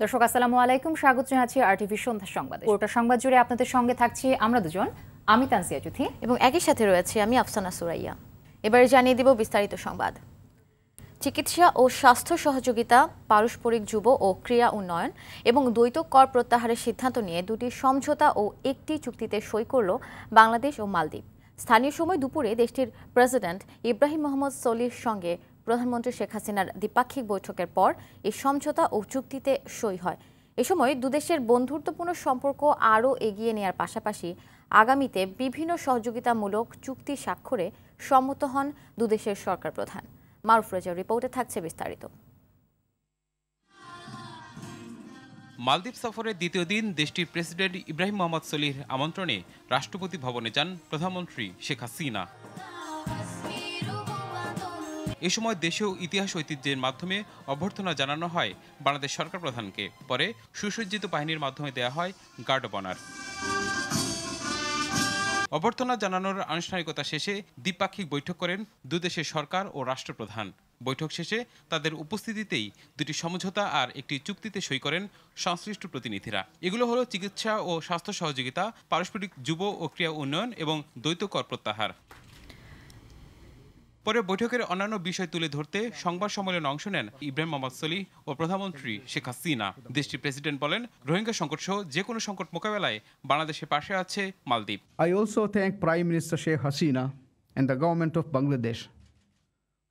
দর্শক আসসালামু আলাইকুম, স্বাগত জানাচ্ছি RTV সন্ধ্যা সংবাদে। পুরোটা সংবাদ জুড়ে আপনাদের সঙ্গে থাকছি আমরা দুজন, আমি তানসিয়া জুথি এবং একই সাথে রয়েছে আমি আফসানা সুরাইয়া। এবারে জানিয়ে দিব বিস্তারিত সংবাদ। চিকিৎসা ও স্বাস্থ্য সহযোগিতা, পারস্পরিক যুব ও ক্রীড়া উন্নয়ন এবং দ্বৈত কর প্রত্যাহারের সিদ্ধান্ত নিয়ে দুটি সমঝোতা ও একটি চুক্তিতে সই করল বাংলাদেশ ও মালদ্বীপ। স্থানীয় সময় দুপুরে দেশটির প্রেসিডেন্ট ইব্রাহিম মোহাম্মদ সোলিহর সঙ্গে প্রধানমন্ত্রী শেখ হাসিনার দ্বিপাক্ষিক বৈঠকের পর এই সমঝোতা ও চুক্তিতে সই হয়। এ সময় দুদেশের বন্ধুত্বপূর্ণ সম্পর্ক আরও এগিয়ে নেওয়ার পাশাপাশি আগামীতে বিভিন্ন সহযোগিতামূলক চুক্তি স্বাক্ষরে সম্মত হন দুদেশের সরকার প্রধান। মারুফ রেজার রিপোর্টে থাকছে বিস্তারিত। মালদ্বীপ সফরের দ্বিতীয় দিন দেশটির প্রেসিডেন্ট ইব্রাহিম মোহাম্মদ সোলিহর আমন্ত্রণে রাষ্ট্রপতি ভবনে যান প্রধানমন্ত্রী শেখ হাসিনা। এ সময় দেশীয় ইতিহাস ঐতিহ্যের মাধ্যমে অভ্যর্থনা জানানো হয় বাংলাদেশ সরকার প্রধানকে। পরে সুসজ্জিত বাহিনীর মাধ্যমে দেয়া হয় গার্ড অব অনার। অভ্যর্থনা জানানোর আনুষ্ঠানিকতা শেষে দ্বিপাক্ষিক বৈঠক করেন দুদেশের সরকার ও রাষ্ট্রপ্রধান। বৈঠক শেষে তাদের উপস্থিতিতেই দুটি সমঝোতা আর একটি চুক্তিতে সই করেন সংশ্লিষ্ট প্রতিনিধিরা। এগুলো হলো চিকিৎসা ও স্বাস্থ্য সহযোগিতা, পারস্পরিক যুব ও ক্রীড়া উন্নয়ন এবং দ্বৈত কর প্রত্যাহার। পরে বৈঠকের অন্যান্য বিষয় তুলে ধরতে সংবাদ সম্মেলনে অংশ নেন ইব্রাহিম মোহাম্মদ সোলিহ ও প্রধানমন্ত্রী শেখ হাসিনা। দেশটির প্রেসিডেন্ট বলেন, রোহিঙ্গা সংকট সহ যে কোনো সংকট মোকাবেলায় বাংলাদেশের পাশে আছে মালদ্বীপ। I also thank Prime Minister Sheikh Hasina and the government of Bangladesh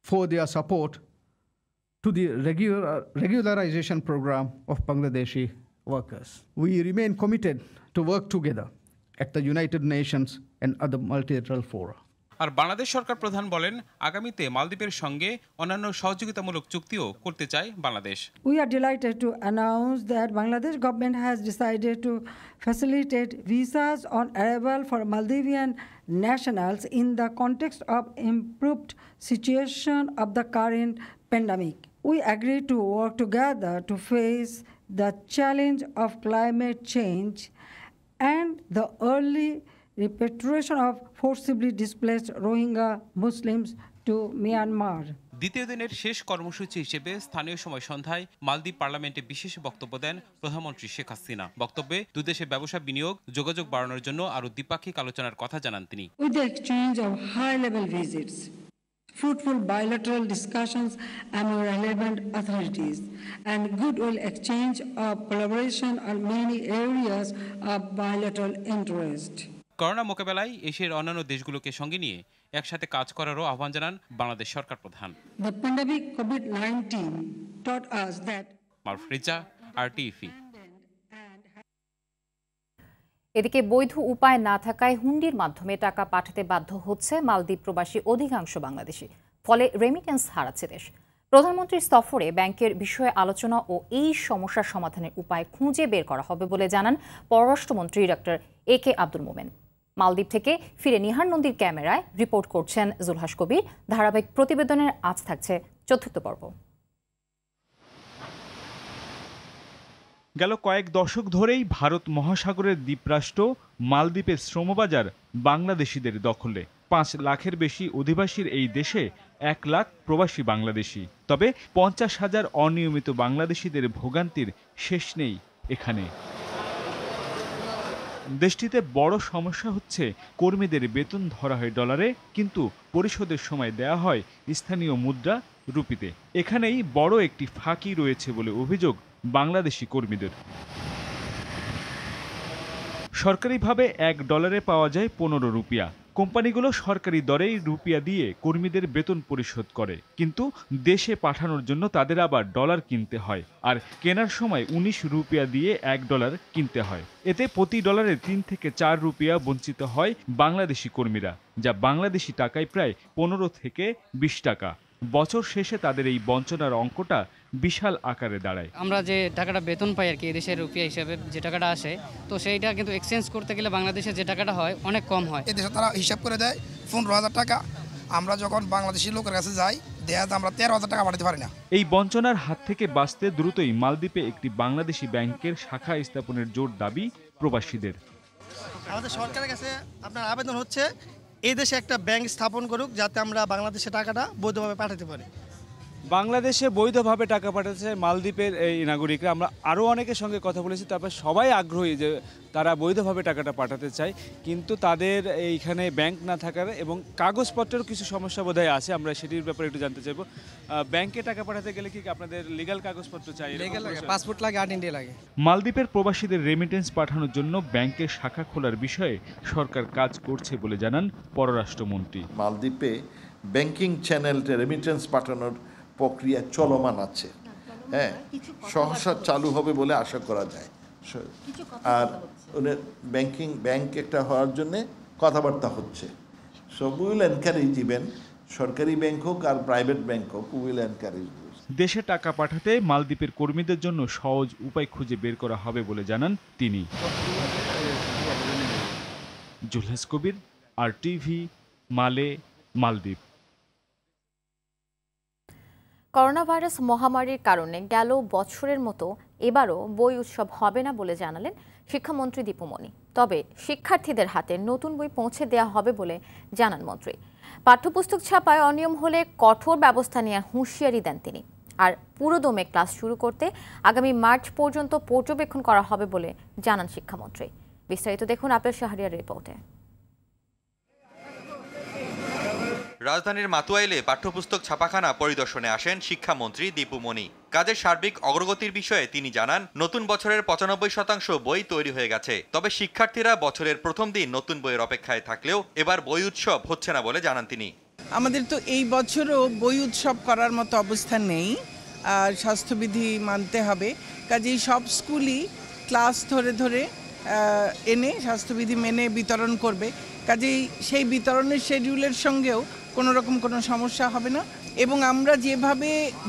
for their support to the regularization program of Bangladeshi workers. We remain committed to work together at the United Nations and other multilateral fora. আর বাংলাদেশ সরকার প্রধান বলেন, আগামীতে মালদ্বীপের সঙ্গে অন্যান্য সহযোগিতামূলক চুক্তিও করতে চায় Bangladesh. We are delighted to announce that Bangladesh government has decided to facilitate visas on arrival for Maldivian nationals in the context of improved situation of the current pandemic. We agree to work together to face the challenge of climate change and the early repatriation of forcibly displaced Rohingya Muslims to Myanmar. দ্বিতীয় দিনের শেষ কর্মসূচি হিসেবে স্থানীয় সময় সন্ধ্যায় মালদ্বীপ পার্লামেন্টে বিশেষ বক্তব্য দেন প্রধানমন্ত্রী শেখ হাসিনা। বক্তব্যে দুদেশের ব্যবসা, বিনিয়োগ, যোগাযোগ বাড়ানোর জন্য আরও দ্বিপাক্ষিক আলোচনার কথা জানান তিনি। With the exchange of high-level visits, fruitful bilateral discussions among relevant authorities, and goodwill exchange of collaboration on many areas of bilateral interest. Corona মোকাবেলায় এশিয়ার অন্যান্য দেশগুলোকে সঙ্গে নিয়ে একসাথে কাজ করারও আহ্বান জানান বাংলাদেশ সরকার প্রধান। The pandemic COVID-19 taught us that Maruf Reza, RTV। এদিকে বৈধ উপায় না থাকায় হুন্ডির মাধ্যমে টাকা পাঠাতে বাধ্য হচ্ছে মালদ্বীপ প্রবাসী অধিকাংশ বাংলাদেশি। ফলে রেমিটেন্স হারাচ্ছে দেশ। প্রধানমন্ত্রীর সফরে ব্যাংকের বিষয়ে আলোচনা ও এই সমস্যার সমাধানের উপায় খুঁজে বের করা হবে বলে জানান পররাষ্ট্রমন্ত্রী ডক্টর AK আব্দুল মোমেন। মালদ্বীপ থেকে ফিরে নিহার নন্দীর ক্যামেরায় রিপোর্ট করছেন জুলহাস কবির। ধারাবাহিক প্রতিবেদনের আজ থাকছে ৪র্থ পর্ব। গেল কয়েক দশক ধরেই ভারত মহাসাগরের দ্বীপরাষ্ট্র মালদ্বীপের শ্রমবাজার বাংলাদেশিদের দখলে। ৫ লাখের বেশি অধিবাসীর এই দেশে ১ লাখ প্রবাসী বাংলাদেশি। তবে ৫০,০০০ অনিয়মিত বাংলাদেশিদের ভোগান্তির শেষ নেই এখানে। দেশটিতে বড় সমস্যা হচ্ছে কর্মীদের বেতন ধরা হয় ডলারে, কিন্তু পরিশোধের সময় দেয়া হয় স্থানীয় মুদ্রা রুপিতে। এখানেই বড় একটি ফাঁকি রয়েছে বলে অভিযোগ বাংলাদেশি কর্মীদের। সরকারিভাবে $1 পাওয়া যায় 15 রুপিয়া। কোম্পানিগুলো সরকারি দরেই রুপিয়া দিয়ে কর্মীদের বেতন পরিশোধ করে, কিন্তু দেশে পাঠানোর জন্য তাদের আবার ডলার কিনতে হয়, আর কেনার সময় 19 রুপিয়া দিয়ে $1 কিনতে হয়। এতে প্রতি ডলারে 3 থেকে 4 রুপিয়া বঞ্চিত হয় বাংলাদেশি কর্মীরা, যা বাংলাদেশি টাকায় প্রায় 15 থেকে 20 টাকা। বছর শেষে তাদের এই বঞ্চনার অঙ্কটা বিশাল আকারে দাঁড়ায়। আমরা যে টাকাটা বেতন পাই আর কি, এদেশের রুপিয়া হিসাবে যে টাকাটা আসে, তো সেইটা কিন্তু এক্সচেঞ্জ করতে গেলে বাংলাদেশে যে টাকাটা হয় অনেক কম হয়। এদেশে তারা হিসাব করে দেয় 15,000 টাকা। আমরা যখন বাংলাদেশি লোকের কাছে যাই, দেখা যায় আমরা 13,000 টাকা পাঠাতে পারি না। এই বঞ্চনার হাত থেকে বাঁচতে দ্রুতই মালদ্বীপে একটি বাংলাদেশি ব্যাংকের শাখা স্থাপনের জোর দাবি প্রবাসীদের। আমাদের সরকারের কাছে আপনার আবেদন হচ্ছে, এই দেশে একটা ব্যাংক স্থাপন করুক, যাতে আমরা বাংলাদেশের টাকাটা বৈধভাবে পাঠাতে পারি। বাংলাদেশে বৈধভাবে টাকা পাঠাচ্ছে মালদ্বীপের এই নাগরিকরা। আমরা আরও অনেকের সঙ্গে কথা বলেছি, তারপর সবাই আগ্রহী যে তারা বৈধভাবে টাকাটা পাঠাতে চায়, কিন্তু তাদের এইখানে ব্যাংক না থাকার এবং কাগজপত্রের কিছু সমস্যা বোধহয় আছে। আমরা সেটির ব্যাপারে একটু জানতে চাইবো। ব্যাংকে টাকা পাঠাতে গেলে কি আপনাদের লিগ্যাল কাগজপত্র চাই? পাসপোর্ট লাগে, 8 ডে লাগে। মালদ্বীপের প্রবাসীদের রেমিটেন্স পাঠানোর জন্য ব্যাংকের শাখা খোলার বিষয়ে সরকার কাজ করছে বলে জানান পররাষ্ট্রমন্ত্রী। মালদ্বীপে ব্যাংকিং চ্যানেলটা রেমিটেন্স পাঠানোর প্রক্রিয়া চলমান আছে, হ্যাঁ, সহসা চালু হবে বলে আশা করা যায়। আর ব্যাংক একটা হওয়ার জন্য কথাবার্তা হচ্ছে। So we will encourage, even সরকারি ব্যাংক হোক আর প্রাইভেট ব্যাংক হোক, উই উইল এনকারেজ। দেশে টাকা পাঠাতে মালদ্বীপের কর্মীদের জন্য সহজ উপায় খুঁজে বের করা হবে বলে জানান তিনি। জুলহাস কবির, RTV, মালে, মালদ্বীপ। করোনা ভাইরাস মহামারীর কারণে গেল বছরের মতো এবারও বই উৎসব হবে না বলে জানালেন শিক্ষামন্ত্রী দীপু মনি। তবে শিক্ষার্থীদের হাতে নতুন বই পৌঁছে দেওয়া হবে বলে জানান মন্ত্রী। পাঠ্যপুস্তক ছাপায় অনিয়ম হলে কঠোর ব্যবস্থা নেওয়ার হুঁশিয়ারি দেন তিনি। আর পুরোদমে ক্লাস শুরু করতে আগামী মার্চ পর্যন্ত পর্যবেক্ষণ করা হবে বলে জানান শিক্ষামন্ত্রী। বিস্তারিত দেখুন আপেল শাহরিয়ার রিপোর্টে। রাজধানীর মাতুয়াইলে পাঠ্যপুস্তক ছাপাখানা পরিদর্শনে আসেন শিক্ষামন্ত্রী দীপু মনি। কাজের সার্বিক অগ্রগতির বিষয়ে তিনি জানান, নতুন বছরের 95% বই তৈরি হয়ে গেছে। তবে শিক্ষার্থীরা বছরের প্রথম দিন নতুন বইয়ের অপেক্ষায় থাকলেও এবার বই উৎসব হচ্ছে না বলে জানান তিনি। আমাদের তো এই বছরও বই উৎসব করার মতো অবস্থা নেই, আর স্বাস্থ্যবিধি মানতে হবে। কাজেই সব স্কুলই ক্লাস ধরে ধরে এনে স্বাস্থ্যবিধি মেনে বিতরণ করবে। কাজেই সেই বিতরণের শিডিউলের সঙ্গেও কোনো রকম কোনো সমস্যা হবে না। এবং আমরা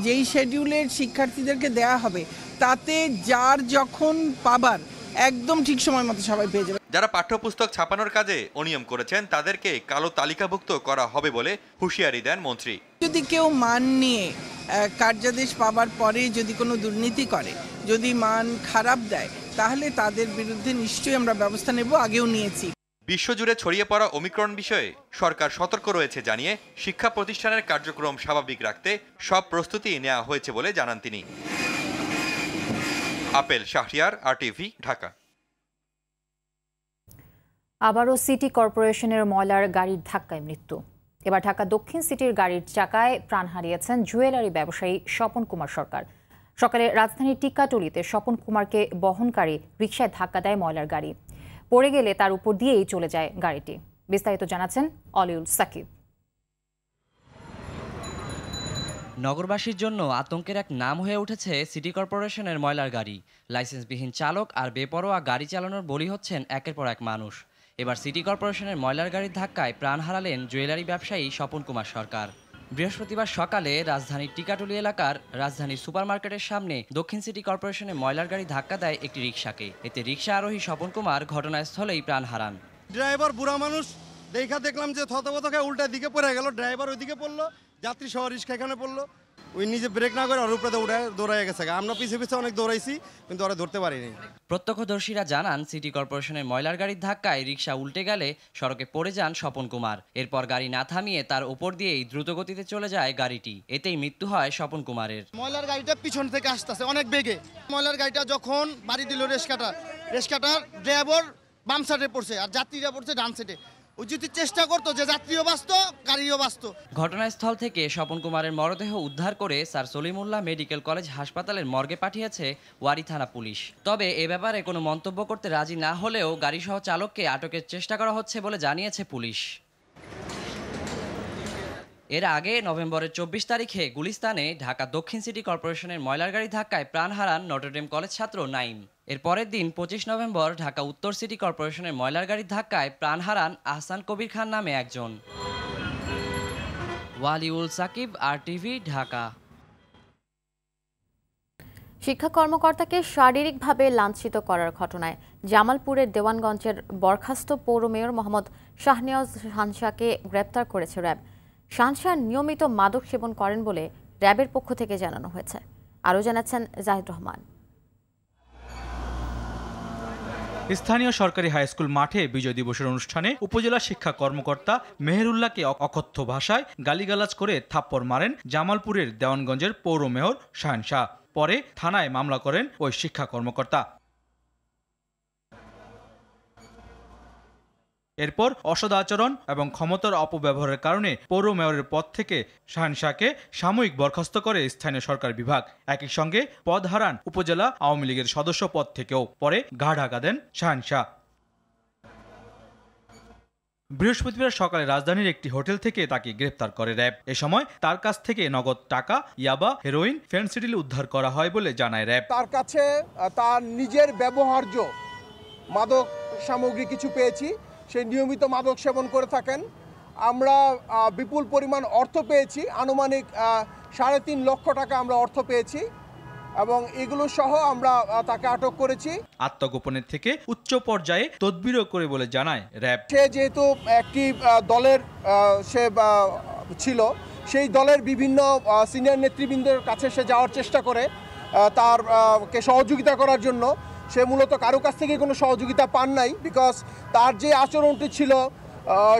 যেই শিডিউলের শিক্ষার্থীদেরকে দেয়া হবে তাতে যার যখন পাবার একদম ঠিক সময় মতো সবাই পেয়ে যাবে। যারা পাঠ্যপুস্তক ছাপানোর কাজে অনিয়ম করেছেন তাদেরকে কালো তালিকাভুক্ত করা হবে বলে হুঁশিয়ারি দেন মন্ত্রী। যদি কেউ মান নিয়ে কার্যাদেশ পাবার পরে যদি কোনো দুর্নীতি করে, যদি মান খারাপ দেয়, তাহলে তাদের বিরুদ্ধে নিশ্চয়ই আমরা ব্যবস্থা নেব, আগেও নিয়েছি। বিশ্বজুড়ে ছড়িয়ে পড়া ওমিক্রন বিষয়ে সরকার সতর্ক রয়েছে জানিয়ে শিক্ষা প্রতিষ্ঠানের কার্যক্রম স্বাভাবিক রাখতে সব প্রস্তুতি নেওয়া হয়েছে বলে জানান তিনি। Apple Shahriar, RTV, Dhaka. আবারও সিটি কর্পোরেশনের ময়লার গাড়ির ধাক্কায় মৃত্যু। এবার ঢাকা দক্ষিণ সিটির গাড়ির চাকায় প্রাণ হারিয়েছেন জুয়েলারি ব্যবসায়ী স্বপন কুমার সরকার। সকালে রাজধানীর টিকাটুলিতে স্বপন কুমারকে বহনকারী রিকশায় ধাক্কা দেয় ময়লার গাড়ি। পড়ে গেলে তার উপর দিয়েই চলে যায় গাড়িটি। বিস্তারিত জানাচ্ছেন অলিউল সাকিব। নগরবাসীর জন্য আতঙ্কের এক নাম হয়ে উঠেছে সিটি কর্পোরেশনের ময়লার গাড়ি। লাইসেন্সবিহীন চালক আর বেপরোয়া গাড়ি চালানোর বলি হচ্ছেন একের পর এক মানুষ। এবার সিটি কর্পোরেশনের ময়লার গাড়ির ধাক্কায় প্রাণ হারালেন জুয়েলারি ব্যবসায়ী স্বপন কুমার সরকার। বৃহস্পতিবার সকালে রাজধানীর টিকাটুলি এলাকার রাজধানী সুপারমার্কেটের সামনে দক্ষিণ সিটি কর্পোরেশনের ময়লার গাড়ি ধাক্কা দেয় একটি রিকশাকে। এতে রিকশা আরোহী স্বপন কুমার ঘটনাস্থলেই প্রাণ হারান। ড্রাইভার বুড়া মানুষ দেখলাম যে থতবত খেয়ে উল্টা দিকে পড়ে গেল। ড্রাইভার ওইদিকে পড়লো, যাত্রী সহ রিকশা এখানে পড়লো। ওই নিজে ব্রেক না করে ওর উপরে দৌড়ায় গেছে। আমরা পিছিয়ে অনেক দৌড়াইছি, কিন্তু ওরা ধরতে পারিনি। প্রত্যক্ষদর্শীরা জানান, সিটি কর্পোরেশনের ময়লার গাড়ির ধাক্কায় রিকশা উল্টে গেলে সড়কে পড়ে যান স্বপন কুমার। এরপর গাড়ি না থামিয়ে তার উপর দিয়েই দ্রুতগতিতে চলে যায় গাড়িটি। এতেই মৃত্যু হয় স্বপন কুমারের। ময়লার গাড়িটা পিছন থেকে আসতেছে অনেক বেগে। ময়লার গাড়িটা যখন বাড়ি দিল রেস্কাটার ড্রাইভার বাম সাইডে পড়ছে আর যাত্রীরা পড়ছে ডান সাইডে। ও যদি চেষ্টা করতো যে যাত্রীও বাঁচত, গাড়িও বাঁচত। ঘটনাস্থল থেকে স্বপন কুমারের মরদেহ উদ্ধার করে স্যার সলিমুল্লাহ মেডিকেল কলেজ হাসপাতালের মর্গে পাঠিয়েছে ওয়ারী থানা পুলিশ। তবে এ ব্যাপারে কোনো মন্তব্য করতে রাজি না হলেও গাড়িসহ চালককে আটকের চেষ্টা করা হচ্ছে বলে জানিয়েছে পুলিশ। এর আগে নভেম্বরের 24 তারিখে গুলিস্তানে ঢাকা দক্ষিণ সিটি কর্পোরেশনের ময়লার গাড়ি ধাক্কায় প্রাণ হারান নটরডেম কলেজ ছাত্র নাইম। এর পরের দিন 25 নভেম্বর ঢাকা উত্তর সিটি কর্পোরেশনের ময়লার গাড়ির ধাক্কায় প্রাণ হারান আহসান কবির খান নামে একজন। ওয়ালিউল সাকিব, RTV, ঢাকা। শিক্ষা কর্মকর্তাকে শারীরিকভাবে লাঞ্ছিত করার ঘটনায় জামালপুরের দেওয়ানগঞ্জের বরখাস্ত পৌর মেয়র মোহাম্মদ শাহনেওয়াজ শাহনশাহকে গ্রেপ্তার করেছে র্যাব। শাহনশাহ নিয়মিত মাদক সেবন করেন বলে র্যাবের পক্ষ থেকে জানানো হয়েছে। আরও জানাচ্ছেন জাহিদ রহমান। স্থানীয় সরকারি হাই স্কুল মাঠে বিজয় দিবসের অনুষ্ঠানে উপজেলা শিক্ষা কর্মকর্তা মেহেরুল্লাহকে অকথ্য ভাষায় গালিগালাজ করে থাপ্পড় মারেন জামালপুরের দেওয়ানগঞ্জের পৌর মেয়র শাহিন শাহ। পরে থানায় মামলা করেন ওই শিক্ষা কর্মকর্তা। এরপর অসদাচরণ এবং ক্ষমতার অপব্যবহারের কারণে পৌর মেয়রের পদ থেকে শাহিন শাহকে সাময়িক বরখাস্ত করে স্থানীয় সরকার বিভাগ। একই সঙ্গে পদ হারান উপজেলা আওয়ামী লীগের সদস্য পদ থেকেও। পরে ঘা ঢাকা দেন শাহিন শাহ। বৃহস্পতিবার সকালে রাজধানীর একটি হোটেল থেকে তাকে গ্রেফতার করে র্যাব। এ সময় তার কাছ থেকে নগদ টাকা, ইয়াবা, হেরোইন, ফেনসিডিল উদ্ধার করা হয় বলে জানায় র্যাব। তার কাছে তার নিজের ব্যবহার্য মাদক সামগ্রী কিছু পেয়েছি। সে নিয়মিত মাদক সেবন করে থাকেন। আমরা বিপুল পরিমাণ অর্থ পেয়েছি, আনুমানিক 3.5 লক্ষ টাকা আমরা অর্থ পেয়েছি এবং এগুলো সহ আমরা তাকে আটক করেছি। আত্মগোপনের থেকে উচ্চ পর্যায়ে তদবিরও করে বলে জানায় র্যাব। সে যেহেতু একটি দলের সে ছিল, সেই দলের বিভিন্ন সিনিয়র নেতৃবৃন্দের কাছে সে যাওয়ার চেষ্টা করে তারকে সহযোগিতা করার জন্য। সে মূলত কারো কাছ থেকে কোনো সহযোগিতা পান নাই, বিকজ তার যে আচরণটি ছিল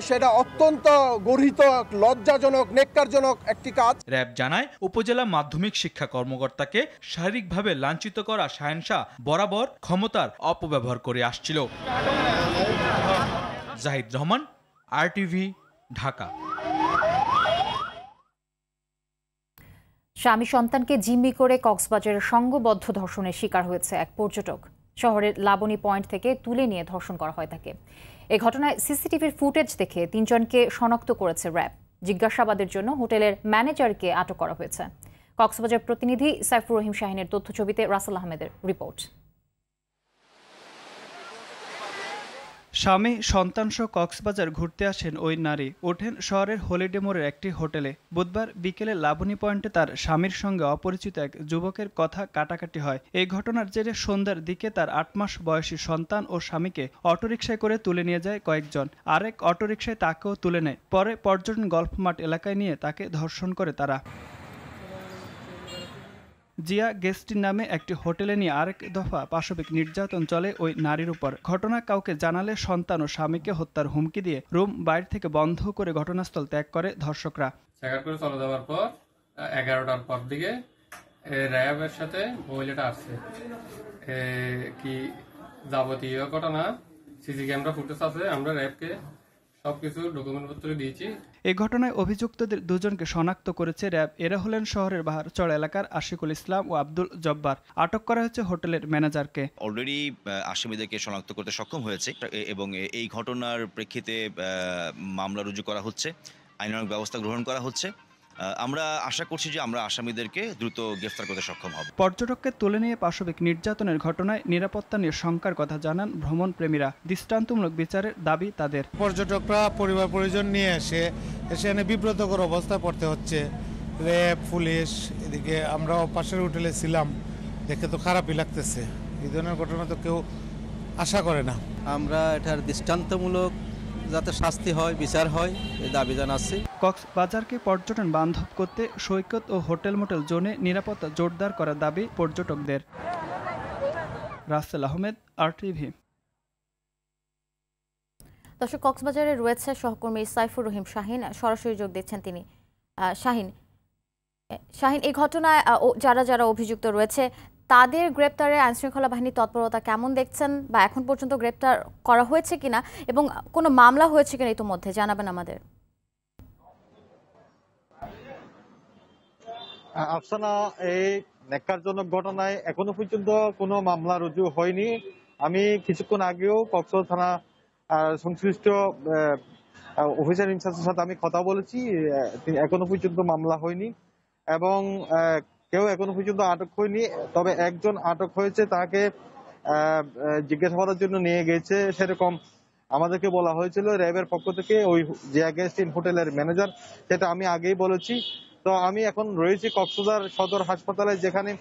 সেটা অত্যন্ত গর্হিত, লজ্জাজনক, নেক্কারজনক একটি কাজ। র্যাব জানায় উপজেলা মাধ্যমিক শিক্ষা কর্মকর্তাকে শারীরিকভাবে লাঞ্ছিত করা শাহিন শাহ বরাবর ক্ষমতার অপব্যবহার করে আসছিল। জাহিদ রহমান, RTV, ঢাকা। স্বামী সন্তানকে জিম্মি করে কক্সবাজারের সংঘবদ্ধ ধর্ষণের শিকার হয়েছে এক পর্যটক। শহরের লাবণী পয়েন্ট থেকে তুলে নিয়ে ধর্ষণ করা হয় তাকে। এ ঘটনায় সিসিটিভির ফুটেজ দেখে 3 জনকে শনাক্ত করেছে র্যাব। জিজ্ঞাসাবাদের জন্য হোটেলের ম্যানেজারকে আটক করা হয়েছে। কক্সবাজার প্রতিনিধি সাইফুর রহিম শাহিনের তথ্যছবিতে রাসেল আহমেদের রিপোর্ট। স্বামী সন্তানসহ কক্সবাজার ঘুরতে আসেন ওই নারী। ওঠেন শহরের হলিডে মোড়ের একটি হোটেলে। বুধবার বিকেলে লাবণী পয়েন্টে তার স্বামীর সঙ্গে অপরিচিত এক যুবকের কথা কাটাকাটি হয়। এই ঘটনার জেরে সন্ধ্যার দিকে তার 8 মাস বয়সী সন্তান ও স্বামীকে অটোরিকশায় করে তুলে নিয়ে যায় কয়েকজন। আরেক অটোরিকশায় তাকেও তুলে নেয়। পরে পর্যটন গল্ফ মাঠ এলাকায় নিয়ে তাকে ধর্ষণ করে তারা। জিয়া গেস্টিন নামে একটি হোটেলে নিয়ে আরেক দফা পাশবিক নির্যাতন চলে ওই নারীর উপর। ঘটনা কাউকে জানালে সন্তান ও স্বামীকে হত্যার হুমকি দিয়ে রুম বাইরে থেকে বন্ধ করে ঘটনাস্থল ত্যাগ করে ধর্ষকরা। চেকআউট করে চলে যাওয়ার পর 11টার পর দিকে র্যাবের সাথে মহিলাটা আসছে। কি যাবতীয় ঘটনা সিসি ক্যামেরা ফুটেজ আছে, আমরা র্যাবকে সবকিছু ডকুমেন্টপত্র দিয়েছি। এই ঘটনায় অভিযুক্তদের 2 জনকে শনাক্ত করেছে র্যাব। এরা হলেন শহরের বাহারচর এলাকার আশিকুল ইসলাম ও আব্দুল জব্বার। আটক করা হয়েছে হোটেলের ম্যানেজারকে। অলরেডি আসামিদেরকে শনাক্ত করতে সক্ষম হয়েছে এবং এই ঘটনার প্রেক্ষিতে মামলা রুজু করা হচ্ছে, আইনানুগ ব্যবস্থা গ্রহণ করা হচ্ছে। আমরা আশা করছি যে আমরা আসামিদেরকে দ্রুত গ্রেফতার করতে সক্ষম হব। পর্যটককে তুলে নিয়ে পাশবিক নির্যাতনের ঘটনায় নিরাপত্তা নিয়ে শঙ্কার কথা জানান ভ্রমণ প্রেমীরা। দৃষ্টান্তমূলক বিচারের দাবি তাদের। পর্যটকরা পরিবার পরিজন নিয়ে এখানে বিব্রতকর অবস্থায় পড়তে হচ্ছে। র্যাব, পুলিশ, এদিকে আমরাও পাশের হোটেলে ছিলাম, দেখে তো খারাপই লাগতেছে। এই ধরনের ঘটনা তো কেউ আশা করে না। আমরা এটার দৃষ্টান্তমূলক যাতে শাস্তি হয়, বিচার হয়, এই দাবি জানাচ্ছি। কক্সবাজারকে পর্যটন বান্ধব করতে সৈকত ও হোটেল মোটেল জোনে নিরাপত্তা জোরদার করার দাবি পর্যটকদের। রাসেল আহমেদ, RTV। দর্শক, কক্সবাজারে রয়েছে সহকর্মী সাইফুর রহিম শাহিন, সরাসরি যোগ দিচ্ছেন তিনি। শাহিন, এই ঘটনায় যারা যারা অভিযুক্ত রয়েছে তাদের গ্রেপ্তারে আইনশৃঙ্খলা বাহিনীর তৎপরতা কেমন দেখছেন, বা এখন পর্যন্ত গ্রেপ্তার করা হয়েছে কিনা এবং কোনো মামলা হয়েছে কিনা ইতিমধ্যে জানাবেন আমাদের। আফসানা, এই ন্যাক্কারজনক ঘটনায় এখনো পর্যন্ত কোনো মামলা রুজু হয়নি। আমি কিছুক্ষণ আগেও কক্সবাজার থানা সংশ্লিষ্ট অফিসার ইনচার্জের সাথে আমি কথা বলেছি। এখনো পর্যন্ত মামলা হয়নি এবং কেউ এখনো পর্যন্ত আটক হয়নি। তবে একজন আটক হয়েছে, তাকে জিজ্ঞাসাবাদের জন্য নিয়ে গেছে সেরকম আমাদেরকে বলা হয়েছিল র্যাবের পক্ষ থেকে। ওই জিয়া গেস্টিন হোটেলের ম্যানেজার, সেটা আমি আগেই বলেছি। তো আমি এখন রয়েছি কক্সবাজার সদর হাসপাতালে, যেখানে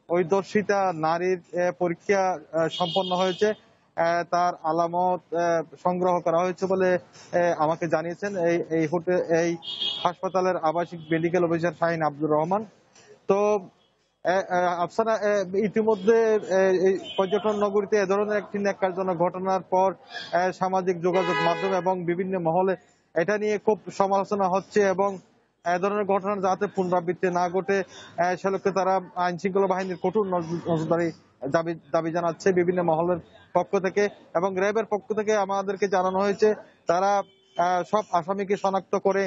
ওই দর্শিতা নারীর পরীক্ষা সম্পন্ন হয়েছে। তার আলামত সংগ্রহ করা হয়েছে বলে আমাকে জানিয়েছেন এই হাসপাতালের আবাসিক মেডিকেল অফিসার শাহিন আব্দুর রহমান। তো আফসানা, ইতিমধ্যে এই পর্যটন নগরীতে এ ধরনের একটি ন্যাক্কারজনক ঘটনার পর সামাজিক যোগাযোগ মাধ্যম এবং বিভিন্ন মহলে এটা নিয়ে খুব সমালোচনা হচ্ছে এবং এ ধরনের ঘটনা যাতে পুনরাবৃত্তি না ঘটে সে লক্ষ্যে তারা আইন শৃঙ্খলা বাহিনীর কঠোর নজরদারি দাবি জানাচ্ছে বিভিন্ন মহলের পক্ষ থেকে এবং র্যাবের পক্ষ থেকে আমাদেরকে জানানো হয়েছে তারা সব আসামিকে শনাক্ত করে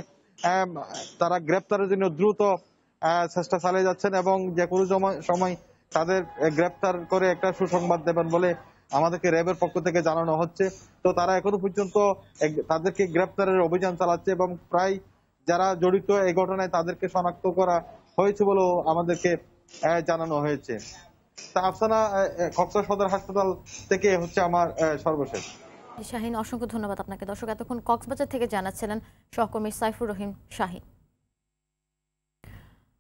তারা গ্রেপ্তারের জন্য দ্রুত চেষ্টা চালিয়ে যাচ্ছেন এবং যে কোনো সময় তাদের গ্রেপ্তার করে একটা সুসংবাদ দেবেন বলে আমাদেরকে র্যাবের পক্ষ থেকে জানানো হচ্ছে। তো তারা এখনো পর্যন্ত তাদেরকে গ্রেপ্তারের অভিযান চালাচ্ছে এবং প্রায় যারা জড়িত এই ঘটনায় তাদেরকে শনাক্ত করা হয়েছে বলেও আমাদেরকে জানানো হয়েছে। তা আফসানা, কক্সবাজার সদর হাসপাতাল থেকে হচ্ছে আমার সর্বশেষ। শাহিন, অসংখ্য ধন্যবাদ আপনাকে। দর্শক, এতক্ষণ কক্সবাজার থেকে জানাচ্ছিলেন সহকর্মী সাইফুর রহিম শাহিন।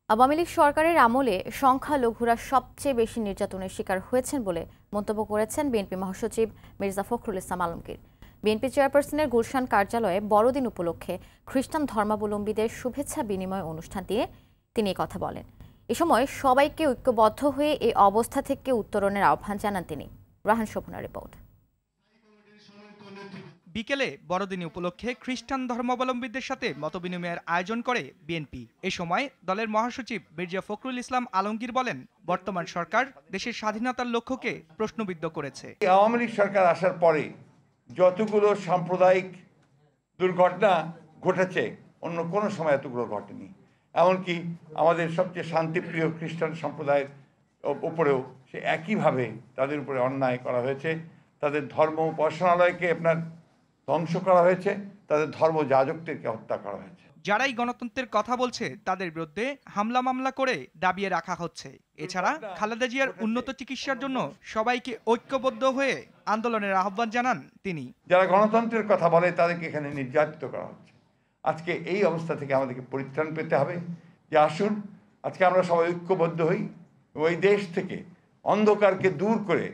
আওয়ামী লীগ সরকারের আমলে সংখ্যালঘুরা সবচেয়ে বেশি নির্যাতনের শিকার হয়েছেন বলে মন্তব্য করেছেন বিএনপি মহাসচিব মির্জা ফখরুল ইসলাম আলমগীর। বিএনপি চেয়ারপারসনের গুলশান কার্যালয়ে বড়দিন উপলক্ষে খ্রিস্টান ধর্মাবলম্বীদের শুভেচ্ছা বিনিময় অনুষ্ঠান দিয়ে তিনি কথা বলেন। এ সময় সবাইকে ঐক্যবদ্ধ হয়ে এই অবস্থা থেকে উত্তরণের আহ্বান জানান তিনি। রাহান শোভনার রিপোর্ট। বিকেলে বড়দিন উপলক্ষে খ্রিস্টান ধর্মাবলম্বীদের সাথে মতবিনিময়ের আয়োজন করে বিএনপি। এ সময় দলের মহাসচিব মির্জা ফখরুল ইসলাম আলমগীর বলেন, বর্তমান সরকার দেশের স্বাধীনতার লক্ষ্যকে প্রশ্নবিদ্ধ করেছে। আওয়ামী লীগ সরকার আসার পরে যতগুলো সাম্প্রদায়িক দুর্ঘটনা ঘটেছে অন্য কোনো সময় এতগুলো ঘটেনি। এমনকি আমাদের সবচেয়ে শান্তিপ্রিয় খ্রিস্টান সম্প্রদায়ের উপরেও সে একইভাবে তাদের উপরে অন্যায় করা হয়েছে। তাদের ধর্ম উপাসনালয়কে আপনার ধ্বংস করা হয়েছে, তাদের ধর্ম যাজকদেরকে হত্যা করা হয়েছে। যারাই গণতন্ত্রের কথা বলছে তাদের বিরুদ্ধে হামলা মামলা করে দাবিয়ে রাখা হচ্ছে। এছাড়া খালেদা জিয়ার উন্নত চিকিৎসার জন্য সবাইকে ঐক্যবদ্ধ হয়ে আন্দোলনের আহ্বান জানান তিনি। যারা গণতন্ত্রের কথা বলে তাদেরকে এখানে নির্যাতিত করা হচ্ছে। আজকে এই অবস্থা থেকে আমাদেরকে পরিত্রাণ পেতে হবে। যে আসুন আজকে আমরা সবাই ঐক্যবদ্ধ হই, ওই দেশ থেকে অন্ধকারকে দূর করে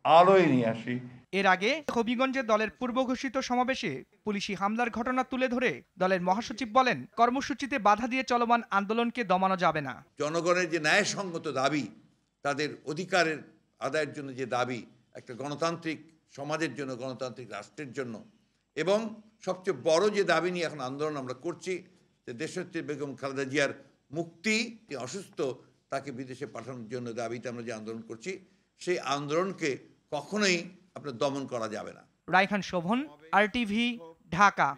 আলোয় নিয়ে আসি। এর আগে হবিগঞ্জে দলের পূর্ব ঘোষিত সমাবেশে পুলিশি হামলার ঘটনা তুলে ধরে দলের মহাসচিব বলেন, কর্মসূচিতে বাধা দিয়ে চলমান আন্দোলনকে দমানো যাবে না। জনগণের যে ন্যায়সঙ্গত দাবি, তাদের অধিকারের আদায়ের জন্য যে দাবি, একটা গণতান্ত্রিক সমাজের জন্য, গণতান্ত্রিক রাষ্ট্রের জন্য, এবং সবচেয়ে বড় যে দাবি নিয়ে এখন আন্দোলন আমরা করছি, যে দেশনেত্রী বেগম খালেদা জিয়ার মুক্তি, অসুস্থ তাকে বিদেশে পাঠানোর জন্য দাবিতে আমরা যে আন্দোলন করছি, সেই আন্দোলনকে কখনোই আপনার দমন করা যাবে না। রায়হান শোভন, RTV, ঢাকা।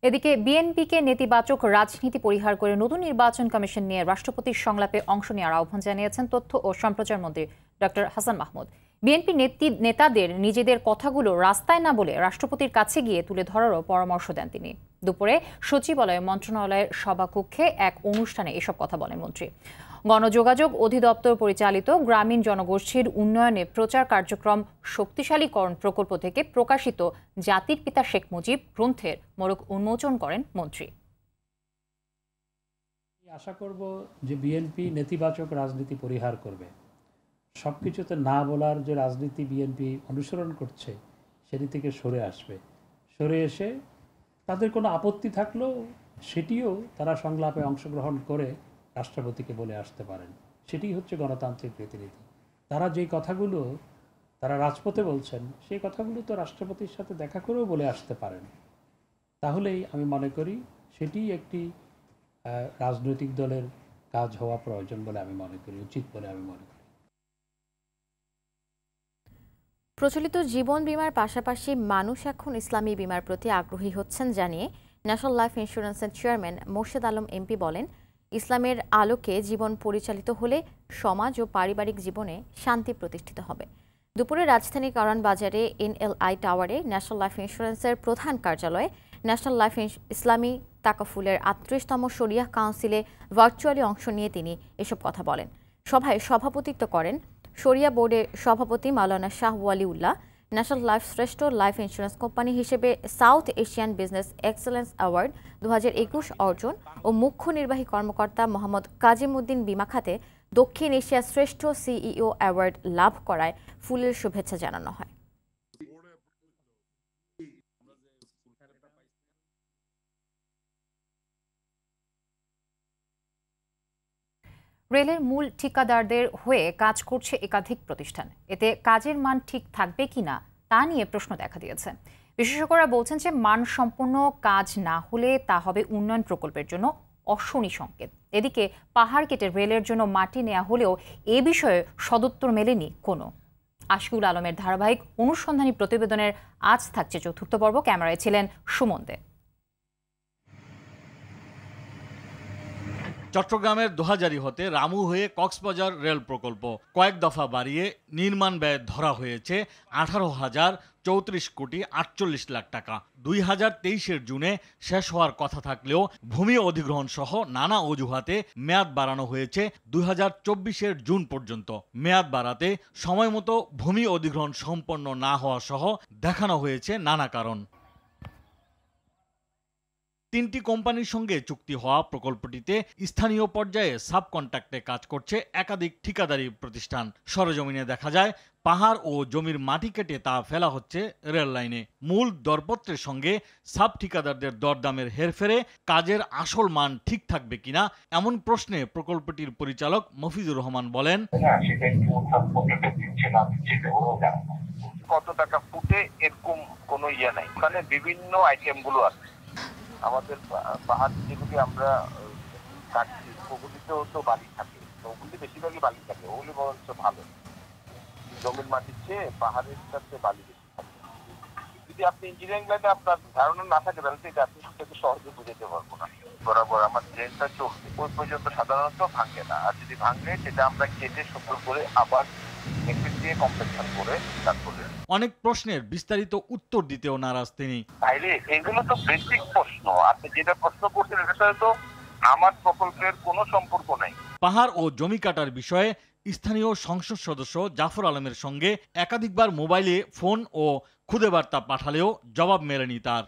এদিকে বিএনপিকে নেতিবাচক রাজনীতি পরিহার করে নতুন নির্বাচন কমিশন নিয়ে রাষ্ট্রপতির সংলাপে অংশ নেওয়ার আহ্বান জানিয়েছেন তথ্য ও সম্প্রচার মন্ত্রী ডক্টর হাসান মাহমুদ। বিএনপি নেতাদের নিজেদের কথাগুলো রাস্তায় না বলে রাষ্ট্রপতির কাছে গিয়ে তুলে ধরারও পরামর্শ দেন তিনি। দুপুরে সচিবালয় মন্ত্রণালয়ের সভাকক্ষে এক অনুষ্ঠানে এসব কথা বলেন মন্ত্রী। গণযোগাযোগ অধিদপ্তর পরিচালিত গ্রামীণ জনগোষ্ঠীর উন্নয়নে প্রচার কার্যক্রম শক্তিশালীকরণ প্রকল্প থেকে প্রকাশিত জাতির পিতা শেখ মুজিব গ্রন্থের মোড়ক উন্মোচন করেন মন্ত্রী। আশা করব যে বিএনপি নেতিবাচক রাজনীতি পরিহার করবে। সবকিছুতে না বলার যে রাজনীতি বিএনপি অনুসরণ করছে সেটি থেকে সরে আসবে। সরে এসে তাদের কোনো আপত্তি থাকলেও সেটিও তারা সংলাপে অংশগ্রহণ করে রাষ্ট্রপতিকে বলে আসতে পারেন। সেটি হচ্ছে গণতান্ত্রিক রীতিনীতি। তারা যেই কথাগুলো তারা রাজপথে বলছেন সেই কথাগুলো তো রাষ্ট্রপতির সাথে দেখা করেও বলে আসতে পারেন। তাহলেই আমি মনে করি সেটি একটি রাজনৈতিক দলের কাজ হওয়া প্রয়োজন বলে আমি মনে করি, উচিত বলে আমি মনে করি। প্রচলিত জীবন বীমার পাশাপাশি মানুষ এখন ইসলামী বীমার প্রতি আগ্রহী হচ্ছেন জানিয়ে ন্যাশনাল লাইফ ইন্স্যুরেন্সের চেয়ারম্যান মোর্শেদ আলম এমপি বলেন, ইসলামের আলোকে জীবন পরিচালিত হলে সমাজ ও পারিবারিক জীবনে শান্তি প্রতিষ্ঠিত হবে। দুপুরে রাজধানী কারওয়ান বাজারে NLI টাওয়ারে ন্যাশনাল লাইফ ইন্স্যুরেন্সের প্রধান কার্যালয়ে ন্যাশনাল লাইফ ইসলামী তাকাফুলের 38তম শরিয়াহ কাউন্সিলে ভার্চুয়ালি অংশ নিয়ে তিনি এসব কথা বলেন। সভায় সভাপতিত্ব করেন শরিয়া বোর্ডের সভাপতি মাওলানা শাহ ওয়ালিউল্লাহ, ন্যাশনাল লাইফ শ্রেষ্ঠ লাইফ ইন্স্যুরেন্স কোম্পানি হিসেবে south Asian business excellence award 2021 অর্জন ও মুখ্য নির্বাহী কর্মকর্তা মোহাম্মদ কাজিমউদ্দিন বীমা খাতে দক্ষিণ এশিয়ার শ্রেষ্ঠ CEO অ্যাওয়ার্ড লাভ করায় ফুলের শুভেচ্ছা জানানো হয়। রেলের মূল ঠিকাদারদের হয়ে কাজ করছে একাধিক প্রতিষ্ঠান। এতে কাজের মান ঠিক থাকবে কিনা তা নিয়ে প্রশ্ন দেখা দিয়েছে। বিশেষজ্ঞরা বলছেন যে মানসম্পন্ন কাজ না হলে তা হবে উন্নয়ন প্রকল্পের জন্য অশনি সংকেত। এদিকে পাহাড় কেটে রেলের জন্য মাটি নেওয়া হলেও এ বিষয়ে সদুত্তর মেলেনি কোনো। আশিকুল আলমের ধারাবাহিক অনুসন্ধানী প্রতিবেদনের আজ থাকছে চতুর্থ পর্ব। ক্যামেরায় ছিলেন সুমন দে। চট্টগ্রামের দোহাজারী হতে রামু হয়ে কক্সবাজার রেল প্রকল্প কয়েক দফা বাড়িয়ে নির্মাণ ব্যয় ধরা হয়েছে 18,034 কোটি 48 লাখ টাকা। 2023-এর জুনে শেষ হওয়ার কথা থাকলেও ভূমি অধিগ্রহণ সহ নানা অজুহাতে মেয়াদ বাড়ানো হয়েছে 2024-এর জুন পর্যন্ত। মেয়াদ বাড়াতে সময়মতো ভূমি অধিগ্রহণ সম্পন্ন না হওয়া সহ দেখানো হয়েছে নানা কারণ। 3টি কোম্পানির সঙ্গে চুক্তি হওয়া প্রকল্পটিতে স্থানীয় পর্যায়ে সাব কন্ট্রাক্টে কাজ করছে একাধিক ঠিকাদারি প্রতিষ্ঠান। সরেজমিনে দেখা যায় পাহাড় ও জমির মাটি কেটে তা ফেলা হচ্ছে রেল লাইনে। মূল দরপত্রের সঙ্গে সাব ঠিকাদারদের দরদামের হেরফেরে কাজের আসল মান ঠিক থাকবে কিনা এমন প্রশ্নে প্রকল্পটির পরিচালক মফিজুর রহমান বলেন, কত টাকা ফুটে এরকম কোনো ইয়ে নাই, ওখানে বিভিন্ন আইটেম গুলো আছে। আমাদের পাহাড় যেগুলি আমরা কাটছি ওগুলিতেও তো বালি থাকে, তো ওগুলি বেশিরভাগই বালি থাকে, ওগুলি বরঞ্চ ভালো। জমির মাটির চেয়ে পাহাড়ের কাছে বালি বেশি থাকে। যদি আপনি ইঞ্জিনিয়ারিং লাইনে আপনার ধারণা না থাকে তাহলে সেটা আপনি সেটাকে সহজে বুঝাতে পারবো না। বরাবর আমার ট্রেনটা চলছে ওই পর্যন্ত সাধারণত ভাঙে না, আর যদি ভাঙলে সেটা আমরা কেটে সুন্দর করে আবার দিয়ে কমপ্লেকশন করে তারপরে। অনেক প্রশ্নের বিস্তারিত উত্তর দিতেও নারাজ তিনি। তাইলে এগুলো তো বেসিক প্রশ্ন, আপনি যেটা প্রশ্ন করছেন এটার সাথে তো আমার প্রকল্পের কোনো সম্পর্ক নাই। পাহাড় ও জমি কাটার বিষয়ে স্থানীয় সংসদ সদস্য জাফর আলমের সঙ্গে একাধিকবার মোবাইলে ফোন ও খুদে বার্তা পাঠালেও জবাব মেলেনি তার।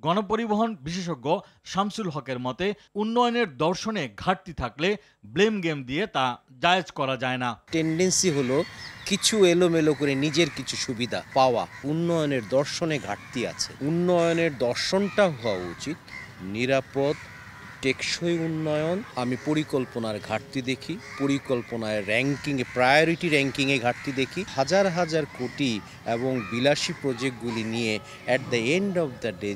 গণপরিবহন বিশেষজ্ঞ শামসুল হকের মতে উন্নয়নের দর্শনে ঘাটতি থাকলে ব্লেম গেম দিয়ে তা জায়েজ করা যায় না। টেন্ডেন্সি হলো কিছু এলোমেলো করে নিজের কিছু সুবিধা পাওয়া। উন্নয়নের দর্শনে ঘাটতি আছে। উন্নয়নের দর্শনটা হওয়া উচিত নিরাপদ টেকসই উন্নয়ন। আমি পরিকল্পনার ঘাটতি দেখি, পরিকল্পনায় র্যাঙ্কিংয়ে প্রায়োরিটি র্যাঙ্কিংয়ে ঘাটতি দেখি। হাজার হাজার কোটি এবং বিলাসী প্রজেক্টগুলি নিয়ে at the end of the day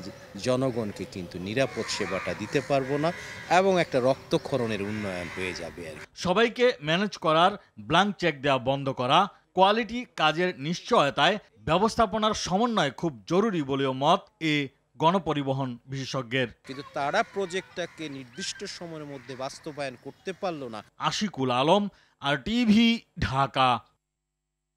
জনগণকে কিন্তু নিরাপদ সেবাটা দিতে পারবো না এবং একটা রক্তক্ষরণের উন্নয়ন হয়ে যাবে। আর সবাইকে ম্যানেজ করার ব্ল্যাঙ্ক চেক দেওয়া বন্ধ করা, কোয়ালিটি কাজের নিশ্চয়তায় ব্যবস্থাপনার সমন্বয় খুব জরুরি বলেও মত এ গণপরিবহন বিশেষজ্ঞের। কিন্তু তারা প্রজেক্টটাকে নির্দিষ্ট সময়ের মধ্যে বাস্তবায়ন করতে পারলো না। আশিকুল আলম, RTV, ঢাকা।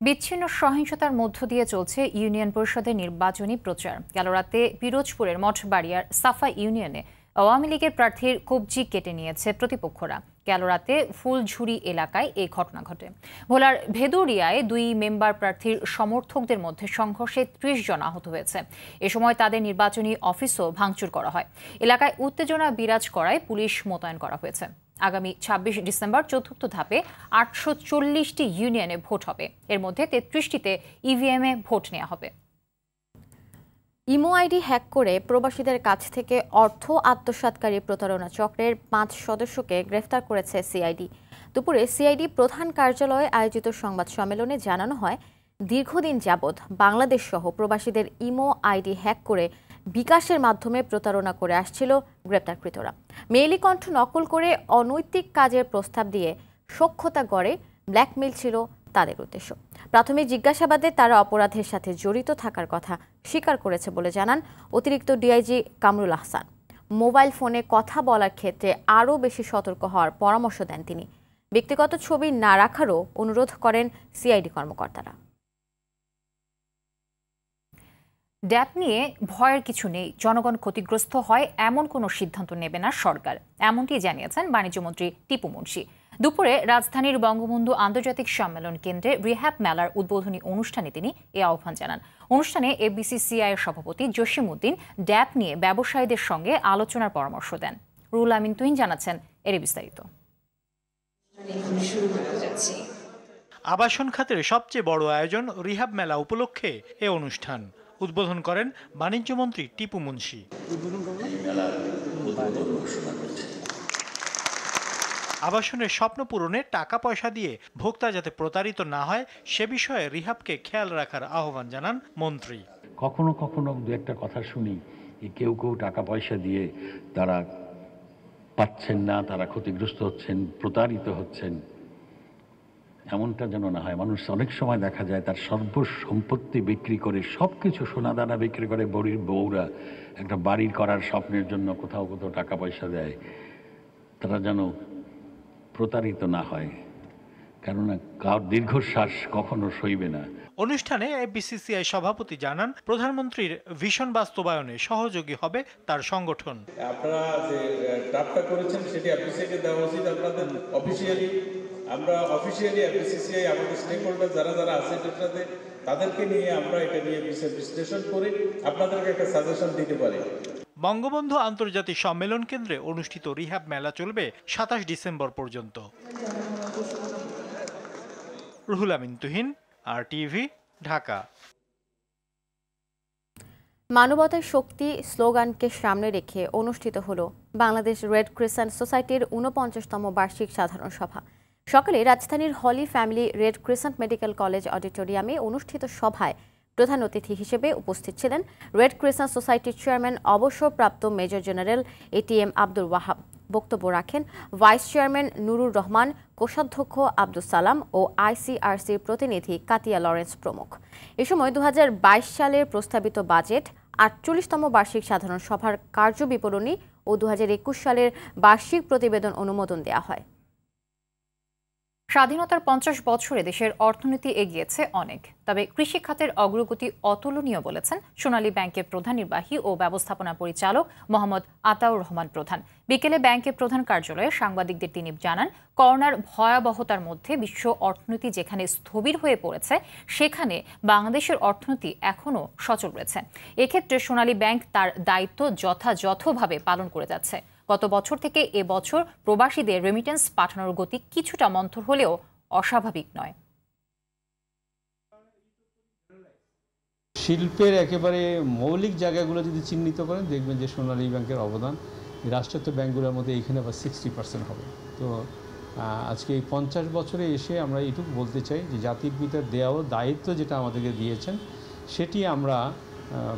বিচ্ছিন্ন সহিংসতার মধ্য দিয়ে চলছে ইউনিয়ন পরিষদের নির্বাচনী প্রচার। গেল রাতে পিরোজপুরের মঠবাড়িয়ার সাফা ইউনিয়নে আওয়ামী লীগের প্রার্থীর কবজি কেটে নিয়েছে প্রতিপক্ষরা। গেল রাতে ফুলঝুরি এলাকায় এই ঘটনা ঘটে। ভোলার ভেদুরিয়ায় 2 মেম্বার প্রার্থীর সমর্থকদের মধ্যে সংঘর্ষে 30 জন আহত হয়েছে। এ সময় তাদের নির্বাচনী অফিসও ভাঙচুর করা হয়। এলাকায় উত্তেজনা বিরাজ করায় পুলিশ মোতায়েন করা হয়েছে। আগামী 26 ডিসেম্বর চতুর্থ ধাপে 840টি ইউনিয়নে ভোট হবে। এর মধ্যে 33টিতে ইভিএমে ভোট নেওয়া হবে। ইমো আইডি হ্যাক করে প্রবাসীদের কাছ থেকে অর্থ আত্মসাৎকারী প্রতারণা চক্রের 5 সদস্যকে গ্রেফতার করেছে সিআইডি। দুপুরে সিআইডি প্রধান কার্যালয়ে আয়োজিত সংবাদ সম্মেলনে জানানো হয়, দীর্ঘদিন যাবৎ বাংলাদেশ সহ প্রবাসীদের ইমো আইডি হ্যাক করে বিকাশের মাধ্যমে প্রতারণা করে আসছিল গ্রেপ্তারকৃতরা। মেইলি কণ্ঠ নকল করে অনৈতিক কাজের প্রস্তাব দিয়ে সখ্যতা গড়ে ব্ল্যাকমেইল ছিল তাদের উদ্দেশ্য। প্রাথমিক জিজ্ঞাসাবাদে তারা অপরাধের সাথে জড়িত থাকার কথা স্বীকার করেছে বলে জানান অতিরিক্ত ডিআইজি কামরুল আহসান। মোবাইল ফোনে কথা বলার ক্ষেত্রে আরও বেশি সতর্ক হওয়ার পরামর্শ দেন তিনি। ব্যক্তিগত ছবি না রাখারও অনুরোধ করেন সিআইডি কর্মকর্তারা। ড্যাপ নিয়ে ভয়ের কিছু নেই, জনগণ ক্ষতিগ্রস্ত হয় এমন কোনো সিদ্ধান্ত নেবে না সরকার, এমনটি জানিয়েছেন বাণিজ্যমন্ত্রী টিপু মুনশি। দুপুরে রাজধানীর বঙ্গবন্ধু আন্তর্জাতিক সম্মেলন কেন্দ্রে রিহ্যাব মেলার উদ্বোধনী অনুষ্ঠানে তিনি এ আহ্বান জানান। অনুষ্ঠানে এবিসিসিআইয়ের সভাপতি জসিম উদ্দিন ড্যাপ নিয়ে ব্যবসায়ীদের সঙ্গে আলোচনার পরামর্শ দেন। রুল আমিন তুহিন জানাচ্ছেন এর বিস্তারিত। আবাসন খাতের সবচেয়ে বড় আয়োজন রিহ্যাব মেলা উপলক্ষে এ অনুষ্ঠান। উদ্বোধন করেন বাণিজ্যমন্ত্রী টিপু মুনশি। আবাসনের স্বপ্ন পূরণে টাকা পয়সা দিয়ে ভোক্তা যাতে প্রতারিত না হয় সে বিষয়ে রিহাবকে খেয়াল রাখার আহ্বান জানান মন্ত্রী। কখনো কখনো দু একটা কথা শুনি কেউ কেউ টাকা পয়সা দিয়ে তারা পাচ্ছেন না, তারা ক্ষতিগ্রস্ত হচ্ছেন, প্রতারিত হচ্ছেন, এমনটা যেন না হয়। মানুষ অনেক সময় দেখা যায় তার সর্বসম্পত্তি বিক্রি করে, সবকিছু সোনাদানা বিক্রি করে বড়ির বউরা একটা বাড়ি করার স্বপ্নের জন্য কোথাও কোথাও টাকা পয়সা দেয়, তারা যেন প্রতারিত না হয়, কেননা কার দীর্ঘশ্বাস কখনো সইবে না। অনুষ্ঠানে বিসিসিআই সভাপতি জানান প্রধানমন্ত্রীর ভিশন বাস্তবায়নে সহযোগী হবে তার সংগঠন। আপনারা যে ড্রাফটটা করেছেন সেটি অ্যাপ্রিসিয়েটে দেওয়া উচিত আপনাদের অফিসিয়ালি। আমরা অফিসিয়ালি বিসিসিআই আমাদের স্টেক হোল্ডার যারা যারা আছে এটাতে তাদেরকে নিয়ে আমরা এটা নিয়ে বিশ্লেষণ করে আপনাদেরকে একটা সাজেশন দিতে পারি। বঙ্গবন্ধু আন্তর্জাতিক সম্মেলন কেন্দ্রে অনুষ্ঠিত রিহাব মেলা চলবে ২৭ ডিসেম্বর পর্যন্ত। রুহুল আমিন তুহিন, RTV, ঢাকা। মানবতার শক্তি স্লোগানকে সামনে রেখে অনুষ্ঠিত হলো বাংলাদেশ রেড ক্রিসেন্ট সোসাইটির ৪৯তম বার্ষিক সাধারণ সভা। সকালে রাজধানীর holy family red crescent medical college অডিটোরিয়ামে অনুষ্ঠিত সভায় প্রধান অতিথি হিসেবে উপস্থিত ছিলেন রেড ক্রিসেন্ট সোসাইটির চেয়ারম্যান অবসরপ্রাপ্ত major general ATM Abdul Wahab. বক্তব্য রাখেন ভাইস চেয়ারম্যান নুরুর রহমান, কোষাধ্যক্ষ আব্দুল সালাম ও ICRCর প্রতিনিধি কাতিয়া লরেন্স প্রমুখ। এ সময় ২০২২ সালের প্রস্তাবিত বাজেট, ৪৮তম বার্ষিক সাধারণ সভার কার্যবিবরণী ও ২০২১ সালের বার্ষিক প্রতিবেদন অনুমোদন দেওয়া হয়। স্বাধীনতার ৫০ বছরে দেশের অর্থনীতি এগিয়েছে অনেক, তবে কৃষি খাতের অগ্রগতি অতুলনীয় বলেছেন সোনালী ব্যাংকের প্রধান নির্বাহী ও ব্যবস্থাপনা পরিচালক মোহাম্মদ আতাউর রহমান প্রধান। বিকেলে ব্যাংকের প্রধান কার্যালয়ে সাংবাদিকদের তিনি জানান, করোনার ভয়াবহতার মধ্যে বিশ্ব অর্থনীতি যেখানে স্থবির হয়ে পড়েছে সেখানে বাংলাদেশের অর্থনীতি এখনও সচল রয়েছে। এক্ষেত্রে সোনালী ব্যাংক তার দায়িত্ব যথাযথভাবে পালন করে যাচ্ছে। গত বছর থেকে এবছর প্রবাসীদের রেমিটেন্স পাঠানোর গতি কিছুটা মন্থর হলেও অস্বাভাবিক নয়। শিল্পের একেবারে মৌলিক জায়গাগুলো যদি চিহ্নিত করেন দেখবেন যে সোনালী ব্যাংকের অবদান রাষ্ট্রায়ত্ত ব্যাংকগুলোর মধ্যে এইখানে আবার 60% হবে। তো আজকে এই 50 বছরে এসে আমরা এইটুকু বলতে চাই যে জাতির পিতার দেওয়া দায়িত্ব যেটা আমাদেরকে দিয়েছেন সেটি আমরা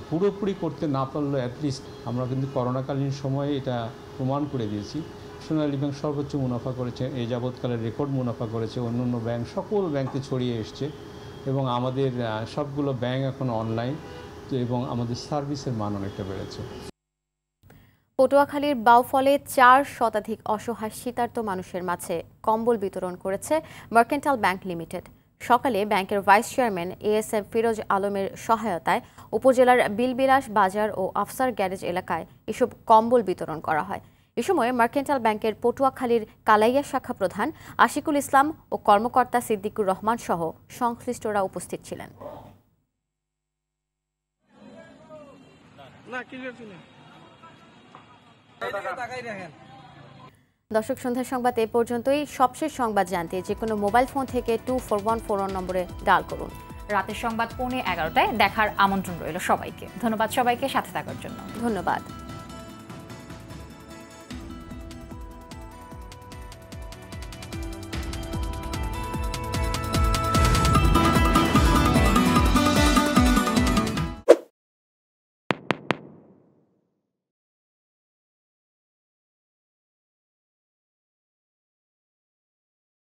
পুরোপুরি করতে না পারলেও অ্যাটলিস্ট আমরা কিন্তু করোনাকালীন সময়ে এটা প্রমাণ করে দিয়েছি। সোনালী ব্যাংক সর্বোচ্চ মুনাফা করেছে, এ যাবৎকালের রেকর্ড মুনাফা করেছে, অন্য ব্যাংক সকল ব্যাংকে ছড়িয়ে এসছে এবং আমাদের সবগুলো ব্যাংক এখন অনলাইন এবং আমাদের সার্ভিসের মান অনেকটা বেড়েছে। পটুয়াখালীর বাউফলে ৪ শতাধিক অসহায় শীতার্ত মানুষের মাঝে কম্বল বিতরণ করেছে মার্কেন্টাইল ব্যাংক লিমিটেড। সকালে ব্যাংকের ভাইস চেয়ারম্যান ASM ফিরোজ আলমের সহায়তায় উপজেলার বিলবিলাস বাজার ও আফসার গ্যারেজ এলাকায় এসব কম্বল বিতরণ করা হয়। এ সময় মার্কেন্টাইল ব্যাংকের পটুয়াখালীর কালাইয়া শাখা প্রধান আশিকুল ইসলাম ও কর্মকর্তা সিদ্দিকুর রহমান সহ সংশ্লিষ্টরা উপস্থিত ছিলেন। দর্শক, সন্ধ্যার সংবাদ এ পর্যন্তই। সবশেষ সংবাদ জানতে যে কোনো মোবাইল ফোন থেকে 2414 নম্বরে ডায়াল করুন। রাতের সংবাদ 11:15টায় দেখার আমন্ত্রণ রইল সবাইকে। ধন্যবাদ সবাইকে সাথে থাকার জন্য। ধন্যবাদ।